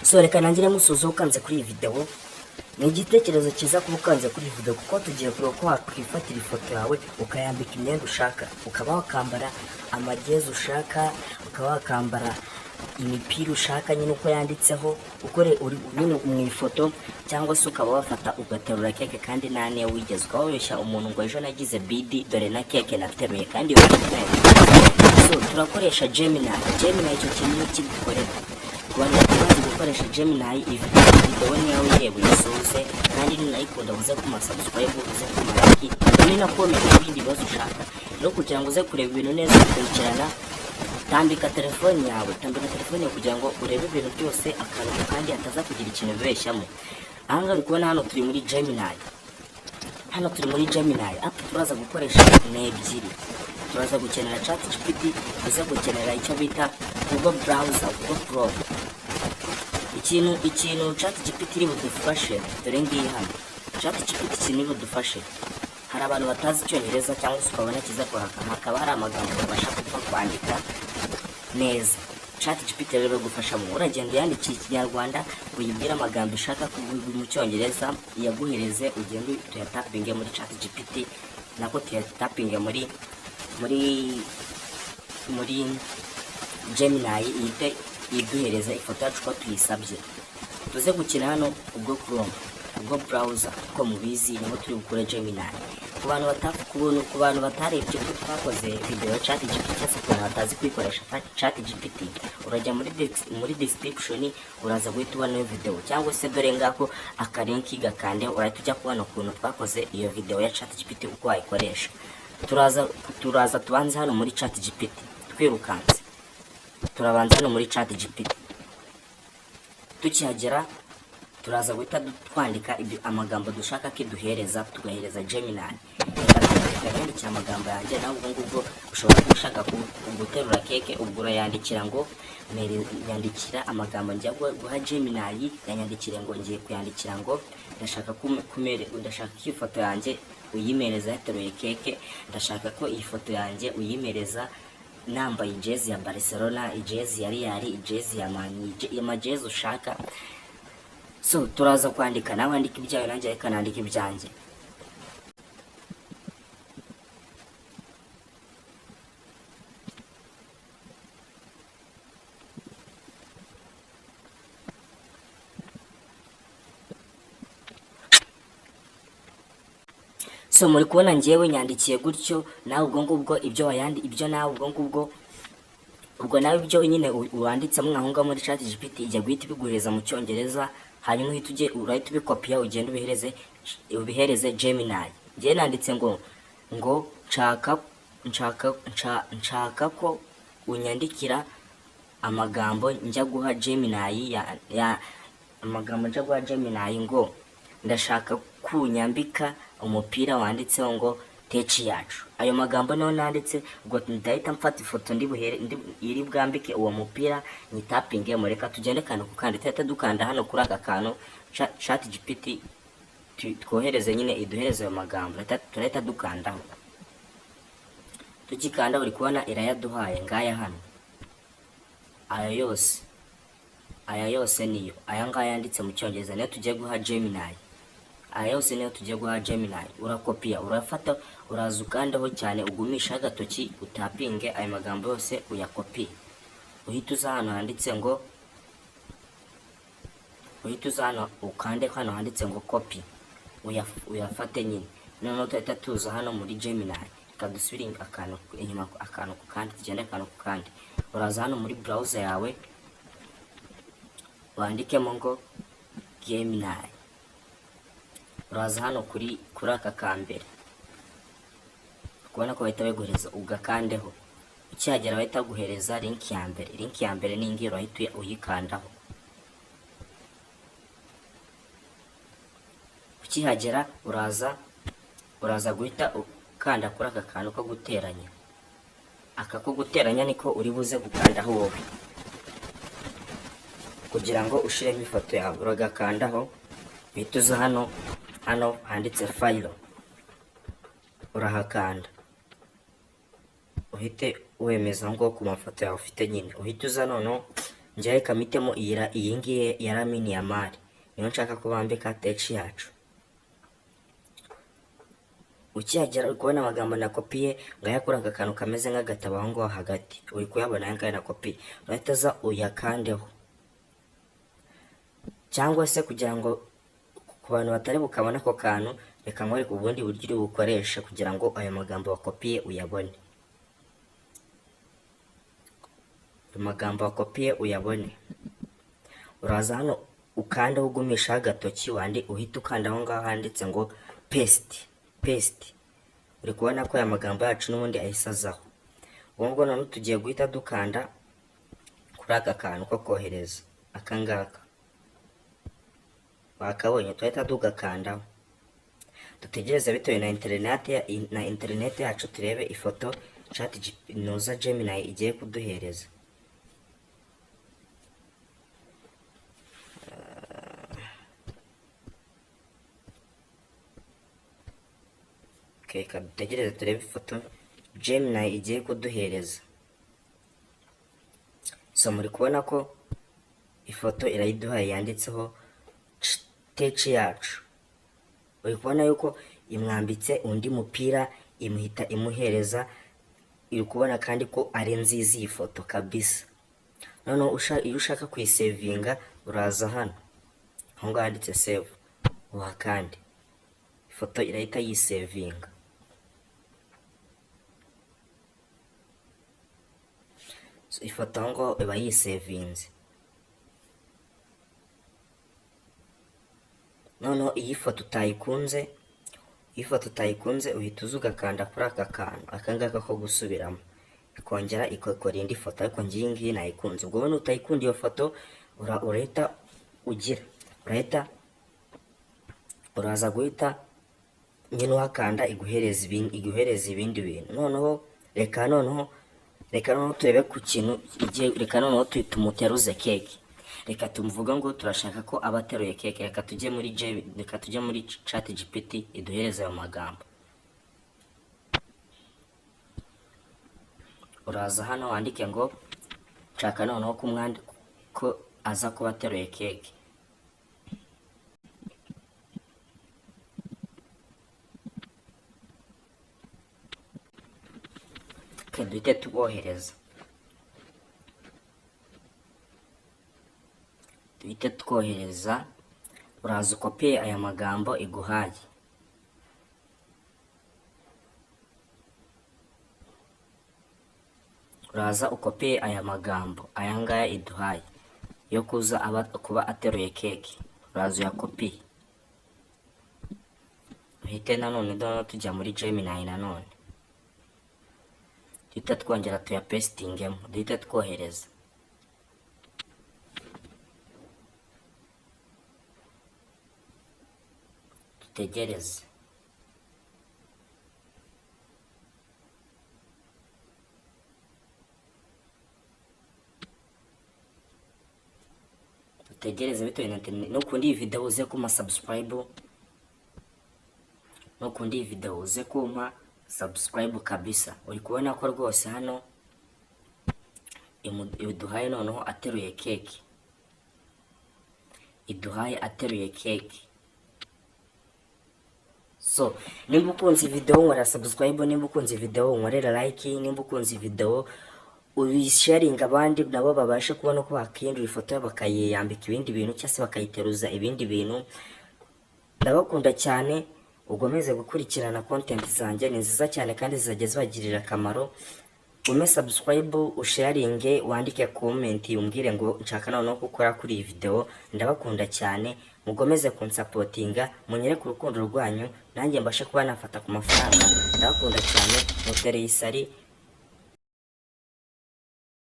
So reka nangire musozo ukanze kuri iyi video. Ni igitekerezo cyiza kuba ukanze kuri iyi video kuko tugiye kureba ko wakwifatira ifoto yawe ukayambika imyenda ushaka, ukaba wakambara amagezi ushaka, ukaba wakambara imipira ushaka nyine uko yanditseho ukore uri mu ifoto, cyangwa se ukaba wafata ugaterura keke kandi nane wigeze ukababeshya umuntu ngo ejo nagize bidi dore na keke nateruye kandi yo. So turakoresha Gemini. Gemini icyo kintu kibikorera Rwanda tumaze gukoresha Gemini video niyo ureba uyisoze kandi ninayikunda uze kuma subscribe uze kuma like ni na comment ibindi bibazo ushaka no kugira ngo uze kureba ibintu neza ukurikirana. Tambika telefone yawe kugira ngo urebe ibintu byose akaruhuko kandi ataza kugira ikintu bibeshyamo. Ahanga uri kubona hano turi muri Gemini. App turaza gukoresha n'ebyiri. Turaza gukenera ChatGPT, tuza gukenera icyo bita Google browser, Google Chrome. Ikintu ChatGPT iri budufashe dore ngiyi hano. ChatGPT ikintu iri budufashe, hari abantu batazi icyongereza cyangwa se ukabona kiza kwaka hakaba hari amagambo babasha kwandika neza. ChatGPT rero gufasha mu uragenda yandikira Kinyarwanda uyibwira amagambo ushaka mu cyongereza yaguhereze ugende tuyatapinge muri ChatGPT nako tuyatapinge muri Gemini ite iduhereza ifoto yacu ko tuyisabye. Tuze gukina hano ubwo Chrome, ubwo browser ko mubizi niho turi gukora Gemini. Ku bantu batarebye ko twakoze video ya ChatGPT cyangwa ko batazi kwikoresha ChatGPT, urajya muri description uraza guhita ubona video, cyangwa se dore ngako akalinki gakande urahita ujya kubona ukuntu twakoze iyo video ya ChatGPT uko wayikoresha. Turaza tubanze hano muri ChatGPT twirukanze. Turabanza hano muri ChatGPT. Tukihagera turaza guhita twandika amagambo dushaka kiduhereza tugahereza Gemini. Yandikira amagambo yanjye nawe ubwo ushobora gushaka guterura keke ubwo urayandikira ngo yandikira amagambo njya guha Gemini, yanyandikire ngo ngiye kuyandikira ngo ndashaka ndashaka ko ifoto yanjye uyimereza yateruye keke, ndashaka ko iyi foto yanjye uyimereza nambaye jezi ya Barcelona, jezi ya Real, jezi ya Man, amajezi ushaka. So turaza kwandika nawe andika ibyawe nanjye reka nandika ibyanjye. So muri kubona ngewe nyandikiye gutyo, nawe ubwo ngubwo ibyo nawe ubwo nawe ibyo nyine wanditsemo nkahonga muri ChatGPT ijya guhita ibiguhereza mu cyongereza, hanyuma urahita ubikopiya ugenda ubihereze Gemini. Ngiye nanditse ngo nshaka ko unyandikira amagambo njya guha Gemini amagambo njya guha Gemini ngo ndashaka kunyambika umupira wanditseho ngo TechYacu. Ayo magambo nayo nanditse ubwo ndahita mfata ifoto iri bwambike uwo mupira nyitapinge mureka tugende kano kukandi tuhita dukanda hano kuri aka kantu ChatGPT twohereze nyine iduhereze ayo magambo turahita dukandaho. Tukikanda uri kubona irayaduhaye ngaya hano. Aya yose niyo aya ngaya yanditse mu cyongereza niyo tugiye guha Gemini. Aya yose niyo tugiye guha Gemini. Urakopiya, urafata, uraza ukandaho cyane ugumisha agatoki utapinge ayo magambo yose uyakopi. Uhita uza hano handitse ngo ukande hano handitse ngo copy, uyafate nyine. Noneho tuhita tuza hano muri Gemini kadusubira akantu inyuma akantu kukandi tugende akantu kukandi. Uraza hano muri browser yawe wandikemo ngo Gemini. Uraza hano kuri aka kambere kubona ko bahita baguhereza ugakandeho. Ukihagera bahita guhereza link ya mbere ni ingiro ahita uyikandaho. Ukihagera uraza guhita ukanda kuri aka kantu ko guteranya. Aka ko guteranya niko uri buze gukandaho wowe kugira ngo ushiremo ifoto yawe. Uragakandaho uhita uza hano handitse file, urahakanda uhite wemeza ngo ku mafoto yawe ufite nyine. Uhita uza noneho njyewe kamitemo iyi ngiyi ya Lamine Yamal niyo nshaka ko bambika TechYacu. Ukihagera uri kubona amagambo na kopiye ngayakora aka kantu kameze nk'agatabo aho ngaho hagati, uri kuyabona aya ngaya na kopi, urahita uza uyakandeho. Cyangwa se kugira ngo ku bantu batari bukabona ako kantu, reka nkwereke ubundi buryo uri bukoresha kugira ngo ayo magambo wakopiye uyabone. Ayo magambo wakopiye uyabone, uraza hano ukanda ugumisha agatoki uhita ukanda aho ngaho handitse ngo paste. Uri kubona ko aya magambo yacu n'ubundi ayisazaho. Ubwo none tugiye guhita dukanda kuri aka kantu ko kohereza aka ngaka. Wakabonye, tuhita tugakandaho. Dutegereze bitewe na internet yacu turebe ifoto Gemini igiye kuduhereza. Dutegereze turebe ifoto Gemini igiye kuduhereza. So muri kubona ko ifoto irayiduhaye yanditseho TechYacu. Uri kubona yuko imwambitse undi mupira imuhita imuhereza. Uri kubona kandi ko ari nziza iyi foto kabisa. None iyo ushaka kuyisevinga uraza hano aho ngaho handitse save, kandi ifoto irahita yisevinga. Ifoto aho ngaho iba yisevinze. Noneho iyi foto utayikunze uhita uza ugakanda kuri aka kantu aka ngaka ko gusubiramo, ikongera ikakora indi foto, ariko ngiyi nayikunze. Ubwo wowe utayikunda iyo foto uraza guhita nyine uhakanda iguhereza ibindi bintu. Noneho reka turebe ku kintu reka noneho tumuteruze keke. Reka tumuvuga ngo turashaka ko aba ateruye keke. Reka tujye muri ChatGPT iduhereze ayo magambo. Uraza hano wandike ngo nshaka noneho ko aza kuba ateruye keke. Duhite tubohereza. Uraza ukopiye aya magambo iguhaye. Aya ngaya iduhaye yo kuba ateruye keke. Uraza uyakopiye. Uhite nanone tujya muri Gemini nanone. Duhita twongera tuyapestingemo, duhita twohereza. Dutegereze. Bitewe na internet. Nukundi iyi video uze kuma subscribe. Subscribe kabisa. Uri kubona ko rwose hano iduhaye noneho ateruye keke. So nimba ukunze video nkora subscribe, nimba ukunze video nkorera like, nimba ukunze video ubisharinga abandi nabo babashe kubona ko bakindura ifoto bakayiyambika ibindi bintu cyangwa se bakayiteruza ibindi bintu. Ndabakunda cyane. Ugomeze gukurikirana content zanjye, ni nziza cyane kandi zizajya zibagirira akamaro. Ume subscribe, usharinge, wandike comment umbwire ngo nshaka noneho gukora kuri iyi video. Ndabakunda cyane, mugomeze kunsapotinga, munyereke urukundo rwanyu nanjye mbashe kuba nafata ku mafaranga. Ndabakunda cyane, mutereye isari.